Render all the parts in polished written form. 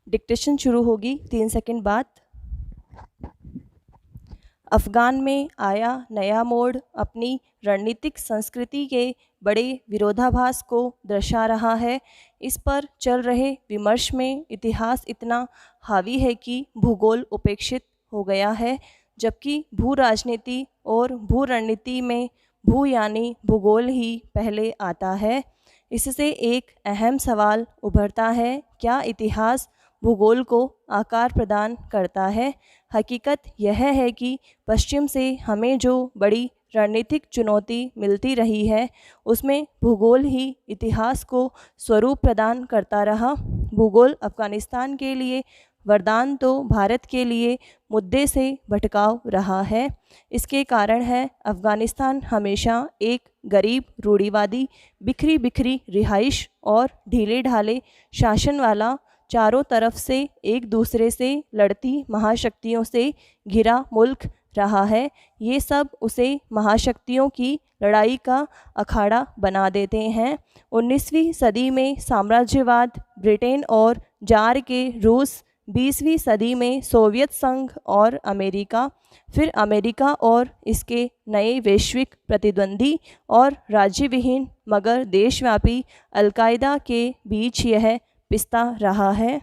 Dictation शुरू होगी 3 second बाद। अफ़गान में आया नया मोड़ अपनी रणनीतिक संस्कृति के बड़े विरोधाभास को दर्शा रहा है। इस पर चल रहे विमर्श में इतिहास इतना हावी है कि भूगोल उपेक्षित हो गया है, जबकि भू राजनीति और भू रणनीति में भू यानी भूगोल ही पहले आता है। इससे एक अहम सवाल उभरता है, क्या इतिहास भूगोल को आकार प्रदान करता है? हकीकत यह है कि पश्चिम से हमें जो बड़ी रणनीतिक चुनौती मिलती रही है, उसमें भूगोल ही इतिहास को स्वरूप प्रदान करता रहा। भूगोल अफ़गानिस्तान के लिए वरदान तो भारत के लिए मुद्दे से भटकाव रहा है। इसके कारण है अफ़गानिस्तान हमेशा एक गरीब, रूढ़िवादी, बिखरी बिखरी रिहाइश और ढीले ढाले शासन वाला, चारों तरफ से एक दूसरे से लड़ती महाशक्तियों से घिरा मुल्क रहा है। ये सब उसे महाशक्तियों की लड़ाई का अखाड़ा बना देते हैं। 19वीं सदी में साम्राज्यवाद, ब्रिटेन और जार के रूस, 20वीं सदी में सोवियत संघ और अमेरिका, फिर अमेरिका और इसके नए वैश्विक प्रतिद्वंदी और राज्यविहीन मगर देशव्यापी अलकायदा के बीच यह पिसता रहा है।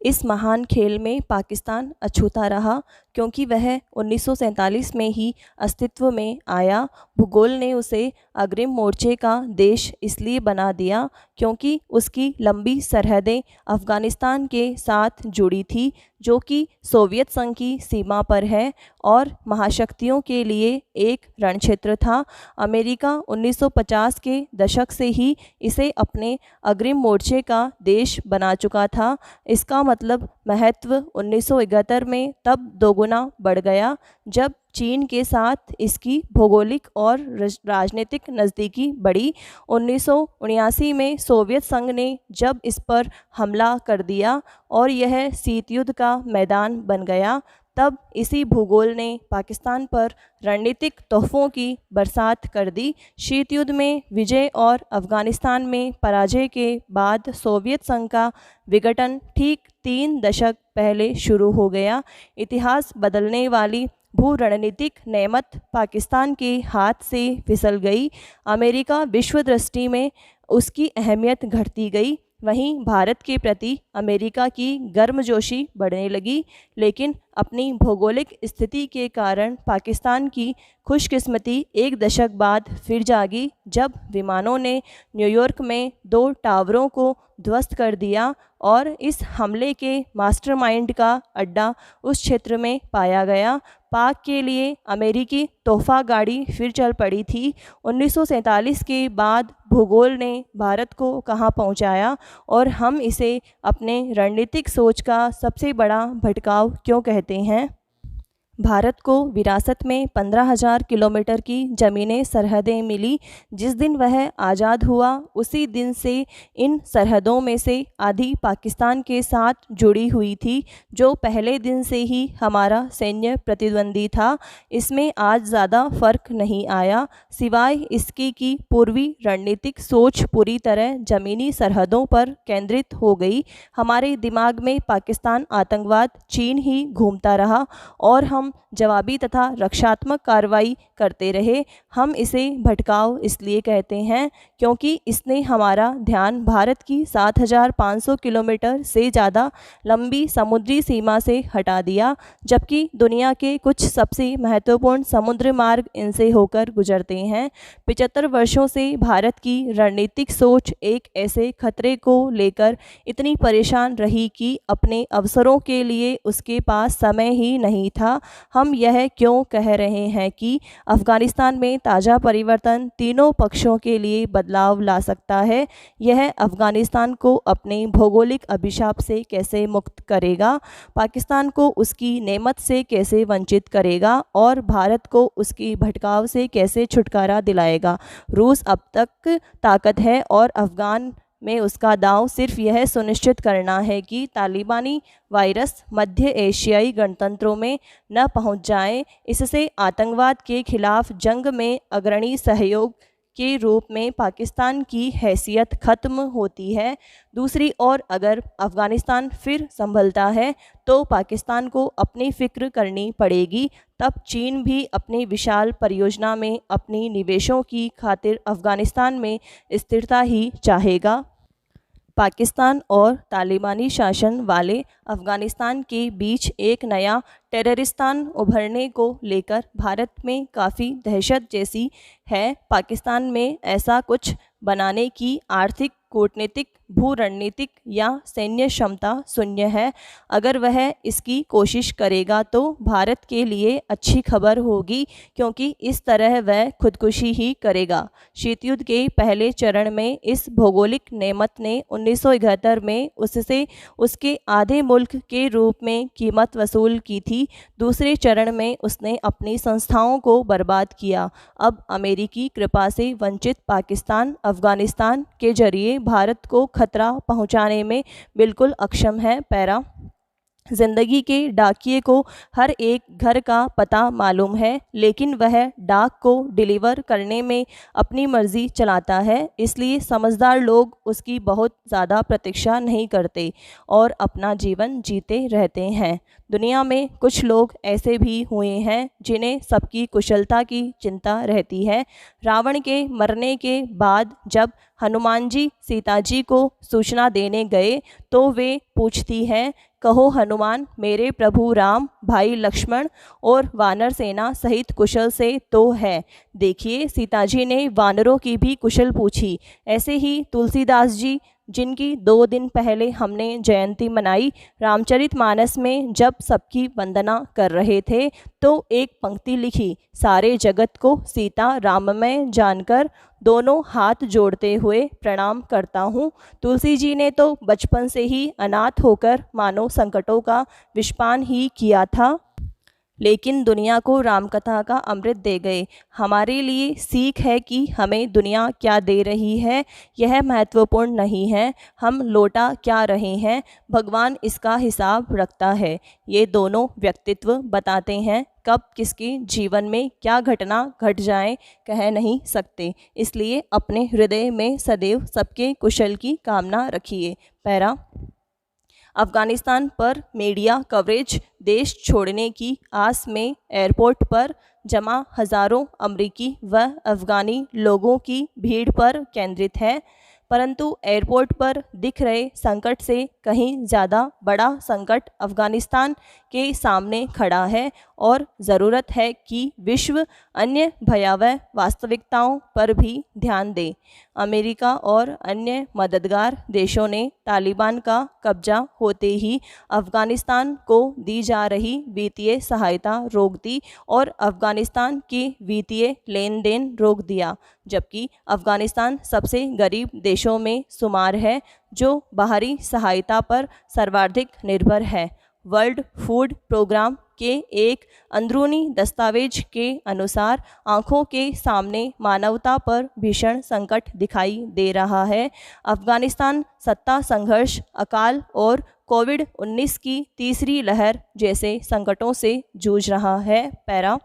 इस महान खेल में पाकिस्तान अछूता रहा, क्योंकि वह 1947 में ही अस्तित्व में आया। भूगोल ने उसे अग्रिम मोर्चे का देश इसलिए बना दिया क्योंकि उसकी लंबी सरहदें अफ़गानिस्तान के साथ जुड़ी थी, जो कि सोवियत संघ की सीमा पर है और महाशक्तियों के लिए एक रणक्षेत्र था। अमेरिका 1950 के दशक से ही इसे अपने अग्रिम मोर्चे का देश बना चुका था। इसका मतलब महत्व 1971 में तब दोगुना बढ़ गया जब चीन के साथ इसकी भौगोलिक और राजनीतिक नज़दीकी बढ़ी। 1979 में सोवियत संघ ने जब इस पर हमला कर दिया और यह शीत युद्ध का मैदान बन गया, तब इसी भूगोल ने पाकिस्तान पर रणनीतिक तोहफ़ों की बरसात कर दी। शीत युद्ध में विजय और अफ़गानिस्तान में पराजय के बाद सोवियत संघ का विघटन ठीक 3 दशक पहले शुरू हो गया। इतिहास बदलने वाली भू रणनीतिक नेमत पाकिस्तान के हाथ से फिसल गई। अमेरिका विश्व दृष्टि में उसकी अहमियत घटती गई, वहीं भारत के प्रति अमेरिका की गर्मजोशी बढ़ने लगी। लेकिन अपनी भौगोलिक स्थिति के कारण पाकिस्तान की खुशकिस्मती एक दशक बाद फिर जागी, जब विमानों ने न्यूयॉर्क में 2 टावरों को ध्वस्त कर दिया और इस हमले के मास्टरमाइंड का अड्डा उस क्षेत्र में पाया गया। पाक के लिए अमेरिकी तोहफ़ा गाड़ी फिर चल पड़ी थी। 1947 के बाद भूगोल ने भारत को कहाँ पहुँचाया और हम इसे अपने रणनीतिक सोच का सबसे बड़ा भटकाव क्यों कहते हैं? भारत को विरासत में 15,000 किलोमीटर की ज़मीनी सरहदें मिली। जिस दिन वह आज़ाद हुआ उसी दिन से इन सरहदों में से आधी पाकिस्तान के साथ जुड़ी हुई थी, जो पहले दिन से ही हमारा सैन्य प्रतिद्वंदी था। इसमें आज ज़्यादा फ़र्क नहीं आया, सिवाय इसके कि पूर्वी रणनीतिक सोच पूरी तरह ज़मीनी सरहदों पर केंद्रित हो गई। हमारे दिमाग में पाकिस्तान आतंकवाद चीन ही घूमता रहा और हम जवाबी तथा रक्षात्मक कार्रवाई करते रहे। हम इसे भटकाव इसलिए कहते हैं क्योंकि इसने हमारा ध्यान भारत की 7,500 किलोमीटर से ज़्यादा लंबी समुद्री सीमा से हटा दिया, जबकि दुनिया के कुछ सबसे महत्वपूर्ण समुद्र मार्ग इनसे होकर गुजरते हैं। 75 वर्षों से भारत की रणनीतिक सोच एक ऐसे खतरे को लेकर इतनी परेशान रही कि अपने अवसरों के लिए उसके पास समय ही नहीं था। हम यह क्यों कह रहे हैं कि अफ़गानिस्तान में ताज़ा परिवर्तन तीनों पक्षों के लिए बदलाव ला सकता है? यह अफ़गानिस्तान को अपने भौगोलिक अभिशाप से कैसे मुक्त करेगा, पाकिस्तान को उसकी नेमत से कैसे वंचित करेगा और भारत को उसकी भटकाव से कैसे छुटकारा दिलाएगा? रूस अब तक ताकत है और अफ़गान में उसका दांव सिर्फ यह सुनिश्चित करना है कि तालिबानी वायरस मध्य एशियाई गणतंत्रों में न पहुंच जाए। इससे आतंकवाद के खिलाफ जंग में अग्रणी सहयोग के रूप में पाकिस्तान की हैसियत ख़त्म होती है। दूसरी ओर अगर अफ़गानिस्तान फिर संभलता है तो पाकिस्तान को अपनी फ़िक्र करनी पड़ेगी। तब चीन भी अपनी विशाल परियोजना में अपनी निवेशों की खातिर अफ़गानिस्तान में स्थिरता ही चाहेगा। पाकिस्तान और तालिबानी शासन वाले अफ़गानिस्तान के बीच एक नया टेररिस्तान उभरने को लेकर भारत में काफ़ी दहशत जैसी है। पाकिस्तान में ऐसा कुछ बनाने की आर्थिक, कूटनीतिक, भू रणनीतिक या सैन्य क्षमता शून्य है। अगर वह इसकी कोशिश करेगा तो भारत के लिए अच्छी खबर होगी, क्योंकि इस तरह वह खुदकुशी ही करेगा। शीत युद्ध के पहले चरण में इस भौगोलिक नेमत ने 1971 में उससे उसके आधे मुल्क के रूप में कीमत वसूल की थी। दूसरे चरण में उसने अपनी संस्थाओं को बर्बाद किया। अब अमेरिकी कृपा से वंचित पाकिस्तान अफ़गानिस्तान के जरिए भारत को खतरा पहुंचाने में बिल्कुल अक्षम है। पैरा ज़िंदगी के डाकिये को हर एक घर का पता मालूम है, लेकिन वह डाक को डिलीवर करने में अपनी मर्ज़ी चलाता है। इसलिए समझदार लोग उसकी बहुत ज़्यादा प्रतीक्षा नहीं करते और अपना जीवन जीते रहते हैं। दुनिया में कुछ लोग ऐसे भी हुए हैं जिन्हें सबकी कुशलता की चिंता रहती है। रावण के मरने के बाद जब हनुमान जी सीता जी को सूचना देने गए तो वे पूछती हैं, कहो हनुमान, मेरे प्रभु राम, भाई लक्ष्मण और वानर सेना सहित कुशल से तो है। देखिए, सीता जी ने वानरों की भी कुशल पूछी। ऐसे ही तुलसीदास जी, जिनकी 2 दिन पहले हमने जयंती मनाई, रामचरितमानस में जब सबकी वंदना कर रहे थे तो एक पंक्ति लिखी, सारे जगत को सीता राममय जानकर दोनों हाथ जोड़ते हुए प्रणाम करता हूँ। तुलसी जी ने तो बचपन से ही अनाथ होकर मानव संकटों का विषपान ही किया था, लेकिन दुनिया को रामकथा का अमृत दे गए। हमारे लिए सीख है कि हमें दुनिया क्या दे रही है यह महत्वपूर्ण नहीं है, हम लौटा क्या रहे हैं, भगवान इसका हिसाब रखता है। ये दोनों व्यक्तित्व बताते हैं कब किसके जीवन में क्या घटना घट जाए कह नहीं सकते। इसलिए अपने हृदय में सदैव सबके कुशल की कामना रखिए। पैरा अफ़गानिस्तान पर मीडिया कवरेज देश छोड़ने की आस में एयरपोर्ट पर जमा हज़ारों अमरीकी व अफ़गानी लोगों की भीड़ पर केंद्रित है, परंतु एयरपोर्ट पर दिख रहे संकट से कहीं ज़्यादा बड़ा संकट अफ़गानिस्तान के सामने खड़ा है और ज़रूरत है कि विश्व अन्य भयावह वास्तविकताओं पर भी ध्यान दे। अमेरिका और अन्य मददगार देशों ने तालिबान का कब्जा होते ही अफ़गानिस्तान को दी जा रही वित्तीय सहायता रोक दी और अफ़गानिस्तान के वित्तीय लेन देन रोक दिया, जबकि अफ़गानिस्तान सबसे गरीब देशों में शुमार है जो बाहरी सहायता पर सर्वाधिक निर्भर है। वर्ल्ड फूड प्रोग्राम के एक अंदरूनी दस्तावेज के अनुसार आंखों के सामने मानवता पर भीषण संकट दिखाई दे रहा है। अफ़गानिस्तान सत्ता संघर्ष, अकाल और कोविड-19 की तीसरी लहर जैसे संकटों से जूझ रहा है। पैरा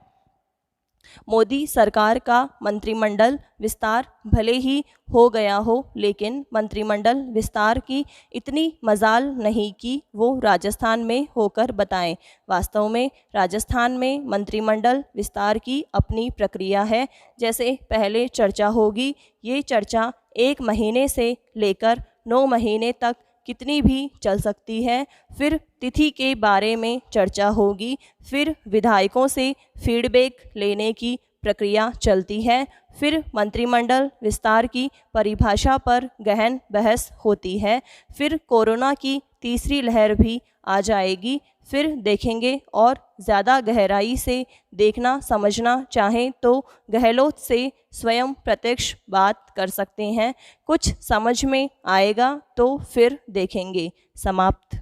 मोदी सरकार का मंत्रिमंडल विस्तार भले ही हो गया हो, लेकिन मंत्रिमंडल विस्तार की इतनी मजाल नहीं कि वो राजस्थान में होकर बताएं। वास्तव में राजस्थान में मंत्रिमंडल विस्तार की अपनी प्रक्रिया है। जैसे पहले चर्चा होगी, ये चर्चा 1 महीने से लेकर 9 महीने तक कितनी भी चल सकती है। फिर तिथि के बारे में चर्चा होगी, फिर विधायकों से फीडबैक लेने की प्रक्रिया चलती है, फिर मंत्रिमंडल विस्तार की परिभाषा पर गहन बहस होती है, फिर कोरोना की तीसरी लहर भी आ जाएगी, फिर देखेंगे। और ज़्यादा गहराई से देखना समझना चाहें तो गहलोत से स्वयं प्रत्यक्ष बात कर सकते हैं। कुछ समझ में आएगा तो फिर देखेंगे। समाप्त।